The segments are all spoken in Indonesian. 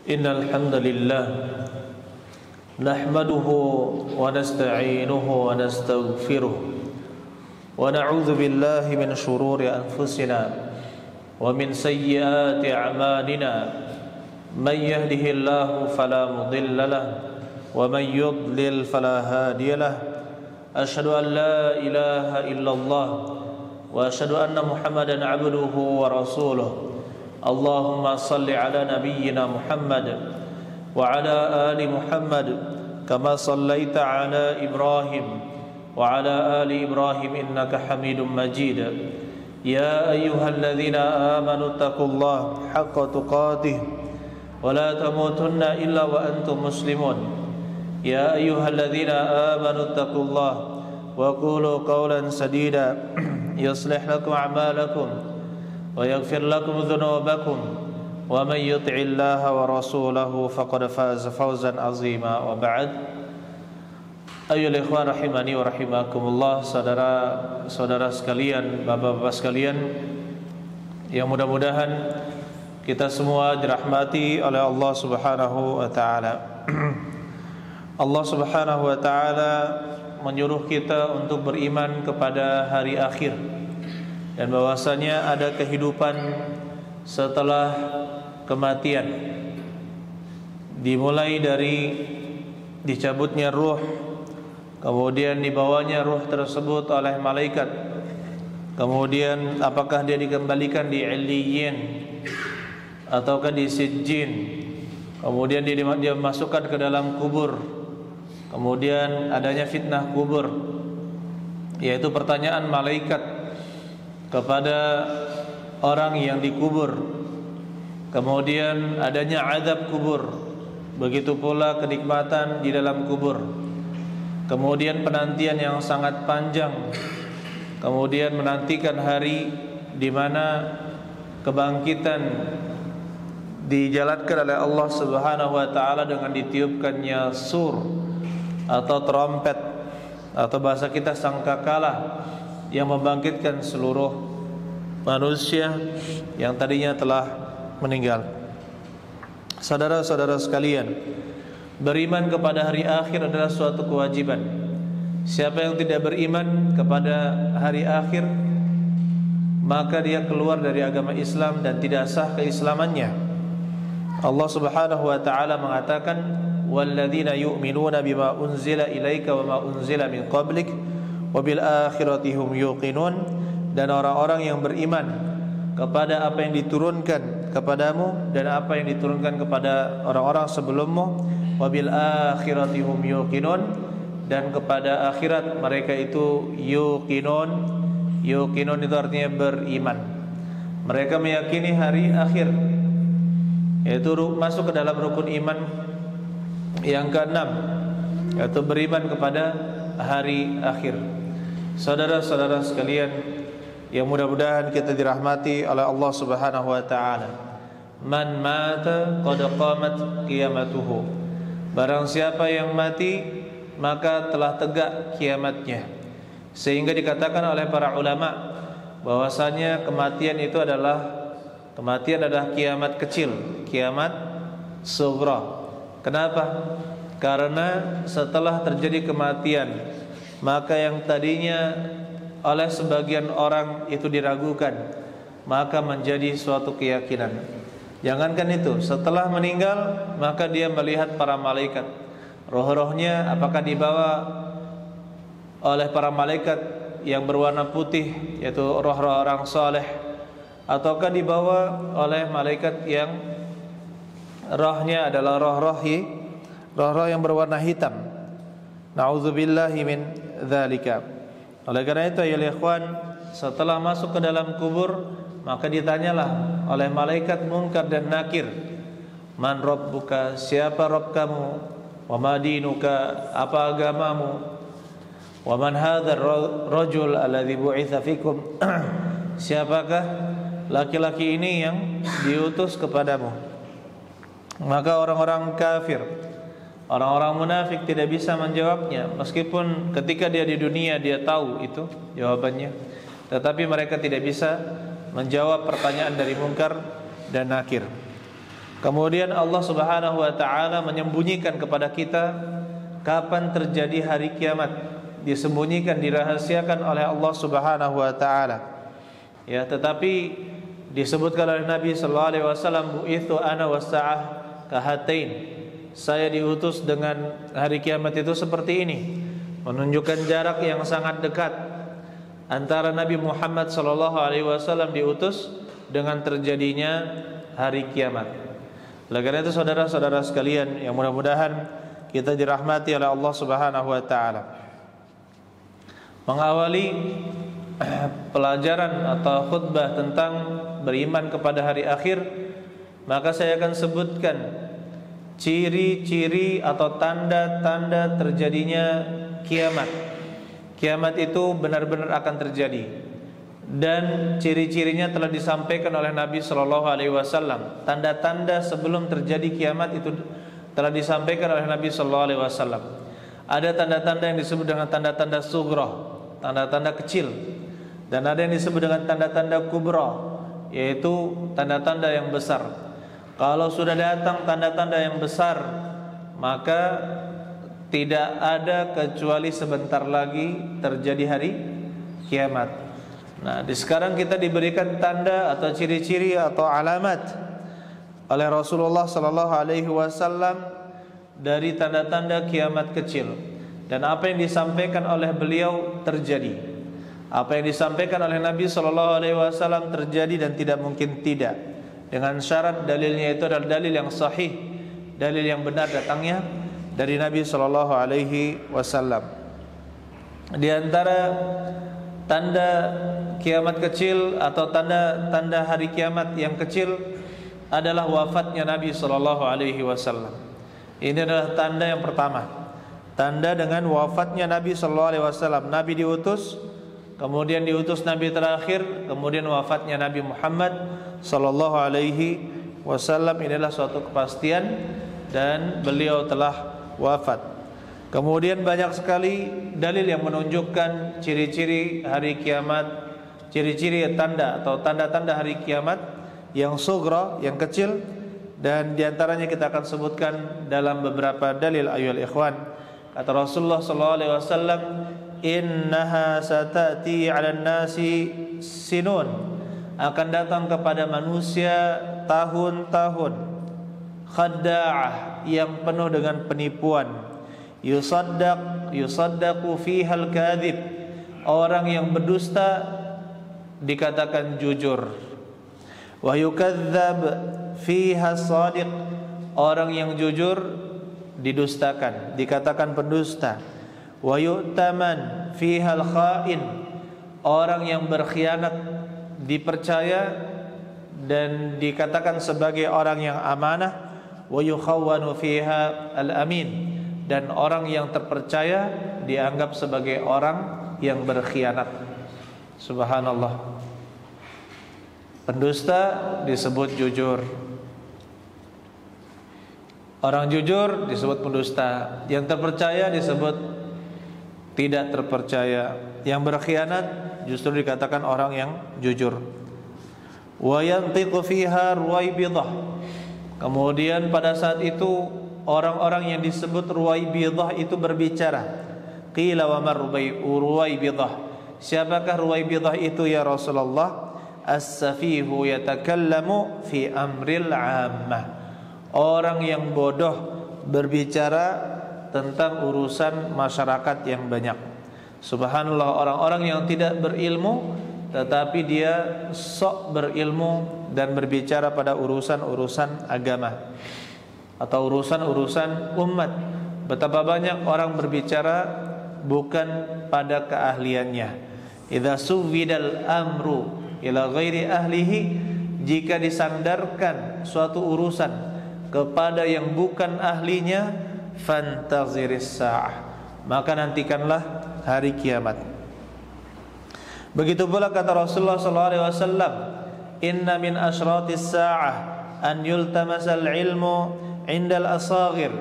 Innal hamdalillah nahmaduhu wa nasta'inuhu wa nastaghfiruh wa na'udzu billahi min shururi anfusina wa min sayyiati a'malina man yahdihillahu fala mudilla lahu wa man yudlil fala hadiya lahu asyhadu an la ilaha illallah wa asyhadu anna Muhammadan 'abduhu wa rasuluh. Allahumma salli ala nabiyyina Muhammad wa ala ali Muhammad kama sallaita ala Ibrahim wa ala ali Ibrahim innaka Hamidum Majid. Ya ayyuhalladzina amanu taqullaha haqqa tuqatih wa la tamutunna illa wa antum muslimun. Ya ayyuhalladzina amanu taqullaha wa qulu qawlan sadida yuslih lakum a'malakum wa yaghfir lakum dhunubakum wa man yuti'illaha wa rasulahu faqad faza fawzan 'azima. Wa ba'd. Ayyuhal ikhwan rahimani wa rahimakumullah, saudara-saudara sekalian, bapak-bapak sekalian, yang mudah-mudahan kita semua dirahmati oleh Allah Subhanahu wa taala. Allah Subhanahu wa taala menyuruh kita untuk beriman kepada hari akhir dan bahwasanya ada kehidupan setelah kematian, dimulai dari dicabutnya ruh, kemudian dibawanya ruh tersebut oleh malaikat, kemudian apakah dia dikembalikan di Illiyin ataukah di Sijjin, kemudian dia masukkan ke dalam kubur, kemudian adanya fitnah kubur, yaitu pertanyaan malaikat kepada orang yang dikubur, kemudian adanya azab kubur, begitu pula kenikmatan di dalam kubur, kemudian penantian yang sangat panjang, kemudian menantikan hari di mana kebangkitan dijalankan oleh Allah Subhanahu wa taala dengan ditiupkannya sur atau trompet, atau bahasa kita sangkakala, yang membangkitkan seluruh manusia yang tadinya telah meninggal. Saudara-saudara sekalian, beriman kepada hari akhir adalah suatu kewajiban. Siapa yang tidak beriman kepada hari akhir, maka dia keluar dari agama Islam dan tidak sah keislamannya. Allah Subhanahu wa taala mengatakan, walladzina yu'minuna bima unzila ilaika wa ma unzila min qablik wa bil akhirati hum yuqinun, dan orang-orang yang beriman kepada apa yang diturunkan kepadamu dan apa yang diturunkan kepada orang-orang sebelummu, wa bil akhirati hum yuqinun, dan kepada akhirat mereka itu yuqinun. Yuqinun itu artinya beriman. Mereka meyakini hari akhir, yaitu masuk ke dalam rukun iman yang keenam, yaitu beriman kepada hari akhir. Saudara-saudara sekalian yang mudah-mudahan kita dirahmati oleh Allah Subhanahu wa taala, man mata qad qamat qiyamatuhu, barang siapa yang mati maka telah tegak kiamatnya. Sehingga dikatakan oleh para ulama bahwasanya kematian adalah kiamat kecil, kiamat sughra. Kenapa? Karena setelah terjadi kematian, maka yang tadinya oleh sebagian orang itu diragukan, maka menjadi suatu keyakinan. Jangankan itu, setelah meninggal maka dia melihat para malaikat. Roh-rohnya apakah dibawa oleh para malaikat yang berwarna putih, yaitu roh-roh orang soleh, ataukah dibawa oleh malaikat yang rohnya adalah roh-roh yang berwarna hitam. Na'udzubillahi min dzalika. Oleh karena itu ya ikhwan, setelah masuk ke dalam kubur maka ditanyalah oleh malaikat Munkar dan Nakir, man rabbuka, siapa Rabb kamu, wa ma dinuka, apa agamamu, wa man hadzal rajul alladzi bu'itsa fikum, siapakah laki-laki ini yang diutus kepadamu. Maka orang-orang kafir, orang-orang munafik tidak bisa menjawabnya, meskipun ketika dia di dunia dia tahu itu jawabannya, tetapi mereka tidak bisa menjawab pertanyaan dari Munkar dan Nakir. Kemudian Allah Subhanahu wa taala menyembunyikan kepada kita kapan terjadi hari kiamat, disembunyikan, dirahasiakan oleh Allah Subhanahu wa taala. Ya, tetapi disebutkan oleh Nabi sallallahu alaihi wasallam, bu'itsu ana was-sa'ah kahatain. Saya diutus dengan hari kiamat itu seperti ini, menunjukkan jarak yang sangat dekat antara Nabi Muhammad sallallahu alaihi wasallam diutus dengan terjadinya hari kiamat. Oleh karena itu saudara-saudara sekalian yang mudah-mudahan kita dirahmati oleh Allah Subhanahu wa taala, mengawali pelajaran atau khutbah tentang beriman kepada hari akhir, maka saya akan sebutkan ciri-ciri atau tanda-tanda terjadinya kiamat. Kiamat itu benar-benar akan terjadi, dan ciri-cirinya telah disampaikan oleh Nabi Shallallahu Alaihi Wasallam. Tanda-tanda sebelum terjadi kiamat itu telah disampaikan oleh Nabi Shallallahu Alaihi Wasallam. Ada tanda-tanda yang disebut dengan tanda-tanda sughra, tanda-tanda kecil, dan ada yang disebut dengan tanda-tanda kubra, yaitu tanda-tanda yang besar. Kalau sudah datang tanda-tanda yang besar, maka tidak ada kecuali sebentar lagi terjadi hari kiamat. Nah, sekarang kita diberikan tanda atau ciri-ciri atau alamat oleh Rasulullah sallallahu alaihi wasallam dari tanda-tanda kiamat kecil, dan apa yang disampaikan oleh beliau terjadi. Apa yang disampaikan oleh Nabi sallallahu alaihi wasallam terjadi dan tidak mungkin tidak, dengan syarat dalilnya itu adalah dalil yang sahih, dalil yang benar datangnya dari Nabi sallallahu alaihi wasallam. Di antara tanda kiamat kecil atau tanda hari kiamat yang kecil adalah wafatnya Nabi sallallahu alaihi wasallam. Ini adalah tanda yang pertama. Tanda dengan wafatnya Nabi sallallahu alaihi wasallam. Nabi diutus, kemudian diutus Nabi terakhir, kemudian wafatnya Nabi Muhammad sallallahu alaihi wasallam. Inilah suatu kepastian dan beliau telah wafat. Kemudian banyak sekali dalil yang menunjukkan ciri-ciri hari kiamat, ciri-ciri tanda atau tanda-tanda hari kiamat yang sughra, yang kecil, dan diantaranya kita akan sebutkan dalam beberapa dalil ayol ikhwan. Kata Rasulullah sallallahu alaihi wasallam, innaha satati 'alan nasi sinun, akan datang kepada manusia tahun-tahun khadda'ah, yang penuh dengan penipuan. Yusaddaqu fiha al-kadhib, orang yang berdusta dikatakan jujur. Wa yukadzdzab fiha as-shadiq, orang yang jujur didustakan, dikatakan pendusta. Wa yu'taman fiha al-kha'in, orang yang berkhianat dipercaya dan dikatakan sebagai orang yang amanah. Wa yukhawwanu fiha al-amin, dan orang yang terpercaya dianggap sebagai orang yang berkhianat. Subhanallah. Pendusta disebut jujur, orang jujur disebut pendusta, yang terpercaya disebut tidak terpercaya, yang berkhianat justru dikatakan orang yang jujur. Wa yantiqu fiha ruwaibidah, kemudian pada saat itu orang-orang yang disebut ruwaibidah itu berbicara. Qila wa mar ruwaibidah, siapakah ruwaibidah itu ya Rasulullah? As-safihu yatakallamu fi amril 'ammah, orang yang bodoh berbicara tentang urusan masyarakat yang banyak. Subhanallah, orang-orang yang tidak berilmu tetapi dia sok berilmu dan berbicara pada urusan-urusan agama atau urusan-urusan umat. Betapa banyak orang berbicara bukan pada keahliannya. Idza suwidal amru ila ghairi ahlihi, jika disandarkan suatu urusan kepada yang bukan ahlinya, fantaziris sa'ah, maka nantikanlah hari kiamat. Begitu pula kata Rasulullah sallallahu alaihi wasallam, inna min asyratis sa'ah an yultamasal ilmu indal asaghir,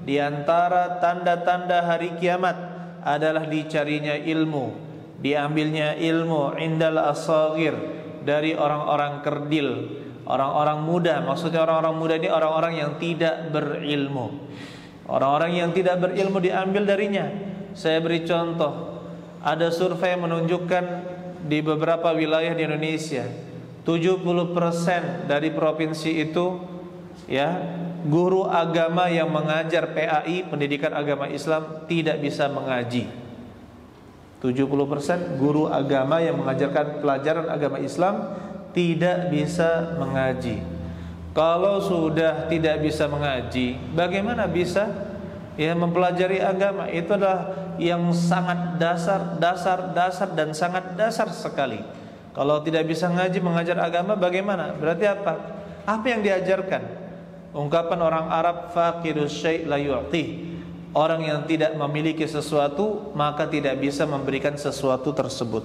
di antara tanda-tanda hari kiamat adalah dicarinya ilmu, diambilnya ilmu indal asaghir, dari orang-orang kerdil, orang-orang muda. Maksudnya orang-orang muda ini orang-orang yang tidak berilmu. Orang-orang yang tidak berilmu diambil darinya. Saya beri contoh. Ada survei menunjukkan di beberapa wilayah di Indonesia 70% dari provinsi itu ya, guru agama yang mengajar PAI, pendidikan agama Islam, tidak bisa mengaji. 70% guru agama yang mengajarkan pelajaran agama Islam tidak bisa mengaji. Kalau sudah tidak bisa mengaji, bagaimana bisa ya mempelajari agama? Itu adalah yang sangat dasar dan sangat dasar sekali. Kalau tidak bisa ngaji mengajar agama, bagaimana? Berarti apa? Apa yang diajarkan? Ungkapan orang Arab, faqidus syai' la yu'ti. Orang yang tidak memiliki sesuatu maka tidak bisa memberikan sesuatu tersebut.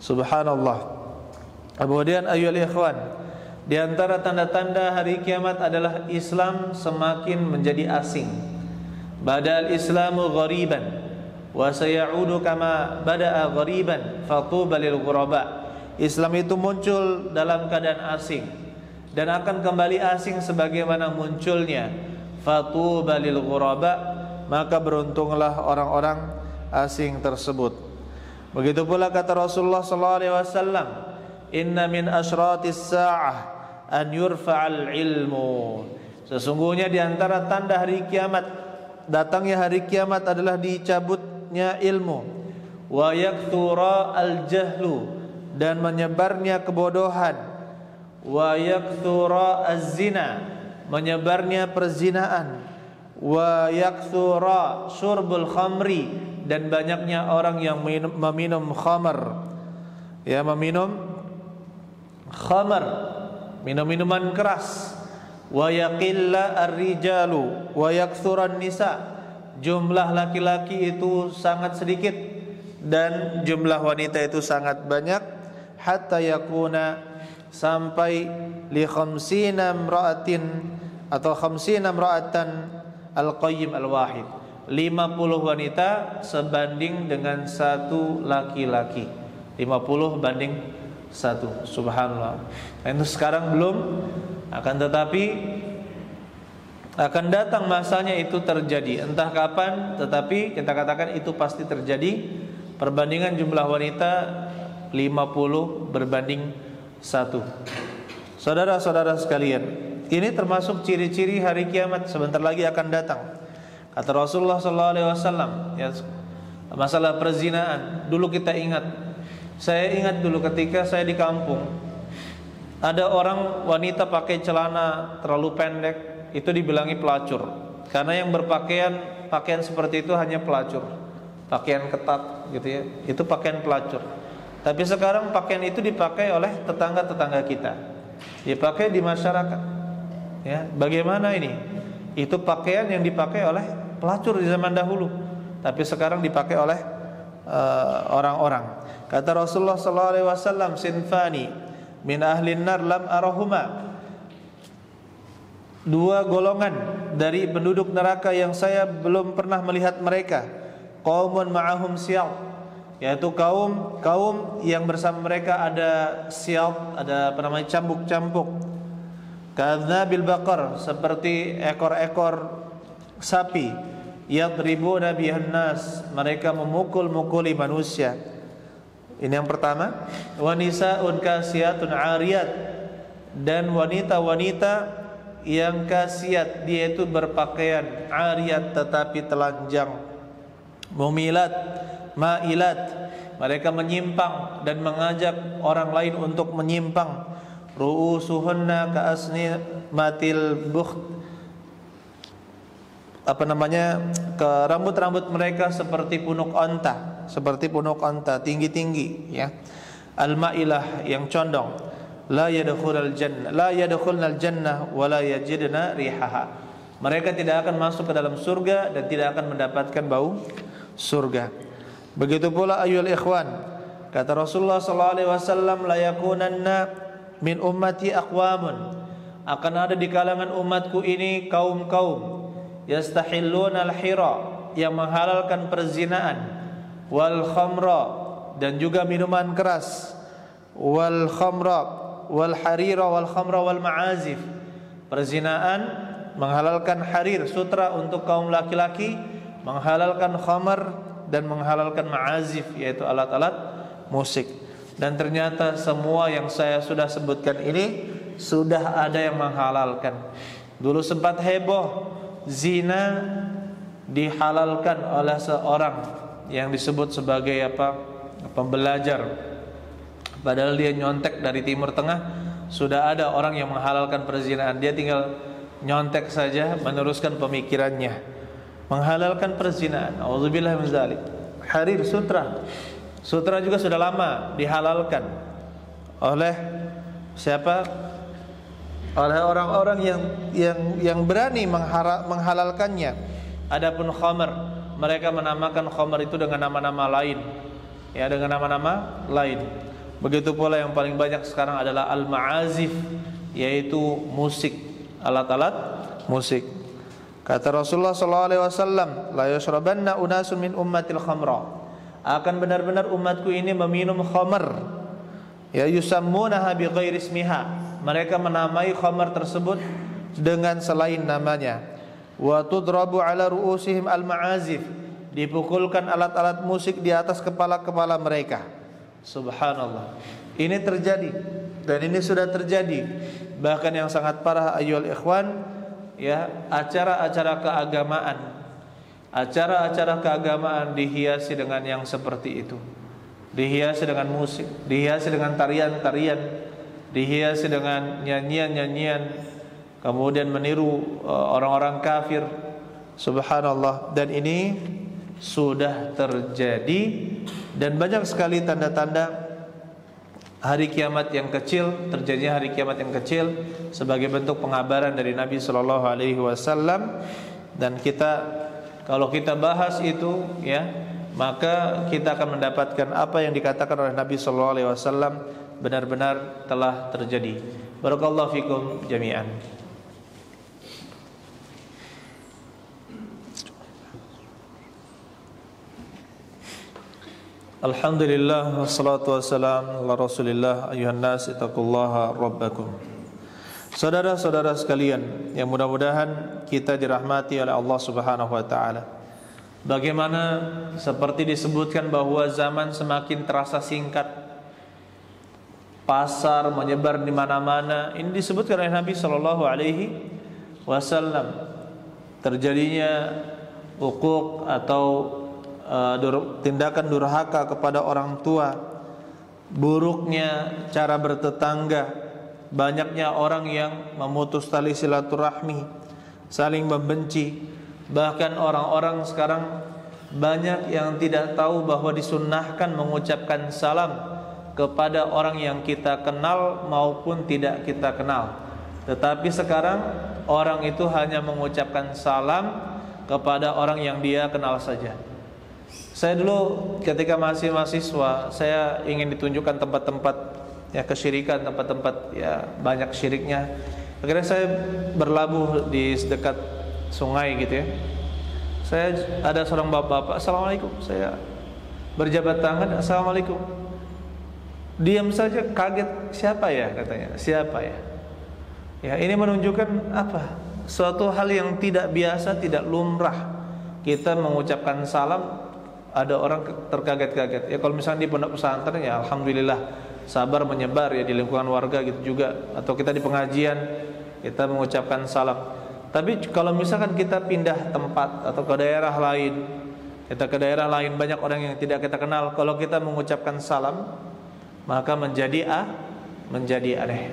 Subhanallah. Kemudian ayyuhal ikhwan, di antara tanda-tanda hari kiamat adalah Islam semakin menjadi asing. Badal Islamu ghariban wa sayaudu kama bada'a ghariban fatuba lil ghuraba. Islam itu muncul dalam keadaan asing dan akan kembali asing sebagaimana munculnya. Fatuba lil ghuraba, maka beruntunglah orang-orang asing tersebut. Begitu pula kata Rasulullah sallallahu alaihi wasallam, inna min asyratis sa'ah an yurfa'al ilmu. Sesungguhnya di antara tanda hari kiamat, datangnya hari kiamat adalah dicabutnya ilmu. Wa yakthura al-jahlu, dan menyebarnya kebodohan. Wa yakthura az-zina, menyebarnya perzinaan. Wa yakthura syurbul khamri, dan banyaknya orang yang meminum khamar. Ya, meminum khamar, minum-minuman keras. Wa yaqilla ar-rijalu wa yakthuran nisa, jumlah laki-laki itu sangat sedikit dan jumlah wanita itu sangat banyak. Hatta yakuna, sampai li khamsina imra'atin atau khamsina imra'atan al-qayyim al-wahid, 50 wanita sebanding dengan satu laki-laki. 50 banding 1. Subhanallah. Nah, itu sekarang belum, akan tetapi akan datang masanya itu terjadi. Entah kapan, tetapi kita katakan itu pasti terjadi. Perbandingan jumlah wanita 50 berbanding 1. Saudara-saudara sekalian, ini termasuk ciri-ciri hari kiamat sebentar lagi akan datang. Kata Rasulullah SAW, ya, masalah perzinaan. Dulu kita ingat, saya ingat dulu ketika saya di kampung, ada orang wanita pakai celana terlalu pendek, itu dibilangi pelacur. Karena yang berpakaian pakaian seperti itu hanya pelacur, pakaian ketat gitu ya, itu pakaian pelacur. Tapi sekarang pakaian itu dipakai oleh tetangga-tetangga kita, dipakai di masyarakat. Ya, bagaimana ini? Itu pakaian yang dipakai oleh pelacur di zaman dahulu, tapi sekarang dipakai oleh orang-orang. Kata Rasulullah SAW, sinfani min ahlin nar lam arahuma, 2 golongan dari penduduk neraka yang saya belum pernah melihat mereka. Qaumun ma'ahum siyal, yaitu kaum yang bersama mereka ada siyal, ada apa namanya, cambuk-cambuk. Kadzabil baqar, seperti ekor-ekor sapi. Yadribuna bihan nas, mereka memukul-mukuli manusia. Ini yang pertama. Wa nisaun kasiyatun 'ariyat, dan wanita-wanita yang kasiat, dia itu berpakaian 'ariyat tetapi telanjang. Mumilat, ma'ilat, mereka menyimpang dan mengajak orang lain untuk menyimpang. Ru'usuhunna ka'asnimatil bukht, apa namanya, ke rambut-rambut mereka seperti punuk onta, tinggi-tinggi ya. Al-ma'ilah, yang condong. La yadkhulul jannah wa la yajidna rihaha, mereka tidak akan masuk ke dalam surga dan tidak akan mendapatkan bau surga. Begitu pula ayyuhal ikhwan, kata Rasulullah SAW, la yakunanna min ummati aqwamun, akan ada di kalangan umatku ini kaum-kaum yastahilluna al-hira, yang menghalalkan perzinaan, wal khamra, dan juga minuman keras, wal khamra, wal harira wal khamra wal ma'azif. Perzinaan menghalalkan harir, sutra untuk kaum laki-laki, menghalalkan khamar dan menghalalkan ma'azif, yaitu alat-alat musik. Dan ternyata semua yang saya sudah sebutkan ini sudah ada yang menghalalkan. Dulu sempat heboh zina dihalalkan oleh seorang yang disebut sebagai pembelajar, padahal dia nyontek dari Timur Tengah. Sudah ada orang yang menghalalkan perzinaan, dia tinggal nyontek saja meneruskan pemikirannya, menghalalkan perzinaan. Auzubillah min dzalik. Harir, sutra juga sudah lama dihalalkan oleh siapa? Oleh orang-orang yang berani menghalalkannya. Adapun khamar, mereka menamakan khamar itu dengan nama-nama lain, ya, dengan nama-nama lain. Begitu pula yang paling banyak sekarang adalah al-ma'azif, yaitu musik, alat-alat musik. Kata Rasulullah SAW, la yashrabanna unasun min ummatil khamra, akan benar-benar umatku ini meminum khamar, ya, yusammunaha bi ghairi ismiha, mereka menamai khamar tersebut dengan selain namanya. Wa tudrabu ala ru'usihim al-ma'azif, dipukulkan alat-alat musik di atas kepala-kepala mereka. Subhanallah. Ini terjadi dan ini sudah terjadi. Bahkan yang sangat parah ayyuhal ikhwan, ya, acara-acara keagamaan dihiasi dengan yang seperti itu. Dihiasi dengan musik, dihiasi dengan tarian-tarian, dihiasi dengan nyanyian-nyanyian, kemudian meniru orang-orang kafir. Subhanallah. Dan ini sudah terjadi. Dan banyak sekali tanda-tanda hari kiamat yang kecil, terjadinya hari kiamat yang kecil sebagai bentuk pengabaran dari Nabi sallallahu alaihi wasallam. Dan kalau kita bahas itu, ya, maka kita akan mendapatkan apa yang dikatakan oleh Nabi sallallahu alaihi wasallam benar-benar telah terjadi. Barakallahu fikum jami'an. Alhamdulillah wassalatu wassalam ala Rasulillah ayyuhan nas ittaqullaha rabbakum. Saudara-saudara sekalian yang mudah-mudahan kita dirahmati oleh Allah Subhanahu wa taala. Bagaimana seperti disebutkan bahwa zaman semakin terasa singkat, pasar menyebar di mana-mana. Ini disebutkan oleh Nabi sallallahu alaihi wasallam. Terjadinya uquq atau tindakan durhaka kepada orang tua, buruknya cara bertetangga, banyaknya orang yang memutus tali silaturahmi, saling membenci. Bahkan orang-orang sekarang banyak yang tidak tahu bahwa disunnahkan mengucapkan salam kepada orang yang kita kenal maupun tidak kita kenal. Tetapi sekarang orang itu hanya mengucapkan salam kepada orang yang dia kenal saja. Saya dulu ketika masih mahasiswa, saya ingin ditunjukkan tempat-tempat, ya, kesyirikan, tempat-tempat, ya, banyak syiriknya. Akhirnya saya berlabuh di dekat sungai gitu, ya. Saya ada seorang bapak-bapak, assalamualaikum. Saya berjabat tangan, assalamualaikum. Diam saja, kaget, siapa ya, katanya, siapa ya. Ya, ini menunjukkan apa? Suatu hal yang tidak biasa, tidak lumrah. Kita mengucapkan salam, ada orang terkaget-kaget. Ya, kalau misalnya di pondok pesantren, ya alhamdulillah sabar menyebar, ya, di lingkungan warga gitu juga. Atau kita di pengajian, kita mengucapkan salam. Tapi kalau misalkan kita pindah tempat atau ke daerah lain, banyak orang yang tidak kita kenal, kalau kita mengucapkan salam, maka menjadi aneh.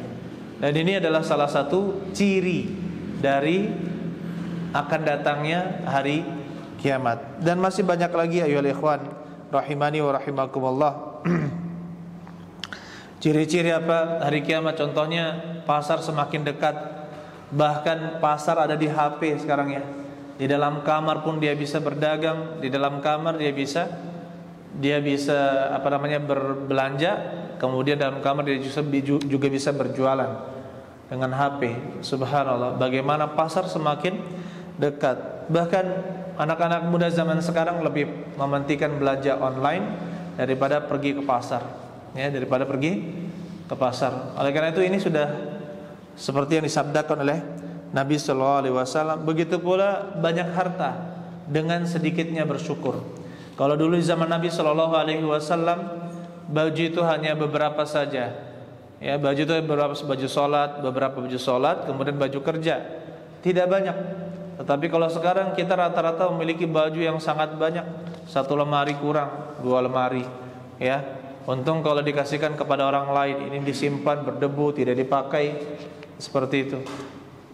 Dan ini adalah salah satu ciri dari akan datangnya hari kiamat. Dan masih banyak lagi ayyuhal ikhwan rahimani wa rahimakumullah. Ciri-ciri apa hari kiamat? Contohnya pasar semakin dekat. Bahkan pasar ada di HP sekarang, ya. Di dalam kamar pun dia bisa berdagang, di dalam kamar dia bisa berbelanja, kemudian dalam kamar dia juga bisa berjualan dengan HP. Subhanallah, bagaimana pasar semakin dekat. Bahkan anak-anak muda zaman sekarang lebih mementingkan belanja online daripada pergi ke pasar, ya, daripada pergi ke ke pasar. Oleh karena itu ini sudah seperti yang disabdakan oleh Nabi sallallahu alaihi wasallam. Begitu pula banyak harta dengan sedikitnya bersyukur. Kalau dulu di zaman Nabi sallallahu alaihi wasallam baju itu hanya beberapa saja. Ya, baju itu beberapa baju salat, kemudian baju kerja. Tidak banyak. Tetapi kalau sekarang kita rata-rata memiliki baju yang sangat banyak. Satu lemari kurang, dua lemari, ya. Untung kalau dikasihkan kepada orang lain, ini disimpan berdebu, tidak dipakai, seperti itu.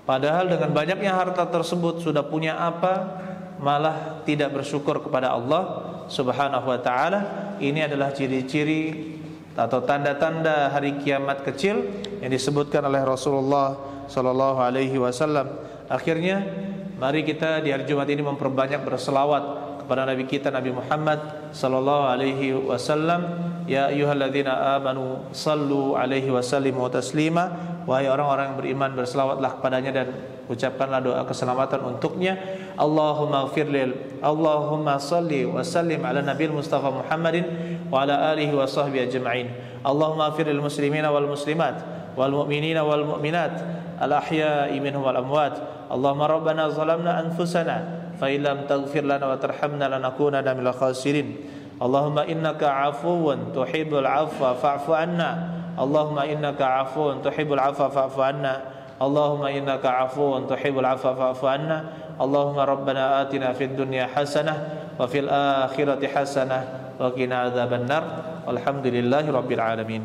Padahal dengan banyaknya harta tersebut, sudah punya apa, malah tidak bersyukur kepada Allah Subhanahu wa ta'ala. Ini adalah ciri-ciri atau tanda-tanda hari kiamat kecil yang disebutkan oleh Rasulullah sallallahu alaihi wasallam. Akhirnya mari kita di hari Jumat ini memperbanyak berselawat kepada Nabi kita Nabi Muhammad sallallahu alaihi wasallam. Ya ayyuhalladzina amanu sallu alaihi wasallimu taslima. Wahai orang-orang yang beriman, berselawatlah kepadanya dan ucapkanlah doa keselamatan untuknya. Allahumma salli wa sallim ala nabiyil Mustafa Muhammadin wa ala alihi wa sahbihi ajma'in. Allahumma ighfir lil muslimina wal muslimat wal mu'minina wal mu'minat al ahya'i minhum wal amwat. Allahumma rabbana zalamna anfusana fa illam taghfir lana wa tarhamna lanakunanna minal khasirin. Allahumma innaka 'afuwun tuhibbul 'afwa fa'fu 'anna. Allahumma innaka 'afuwun tuhibbul 'afwa fa'fu 'anna. Allahumma innaka 'afuwun tuhibbul 'afwa fa'fu 'anna. Allahumma rabbana atina fid dunya hasanah wa fil akhirati hasanah wa qina adzabannar. Walhamdulillahi rabbil alamin.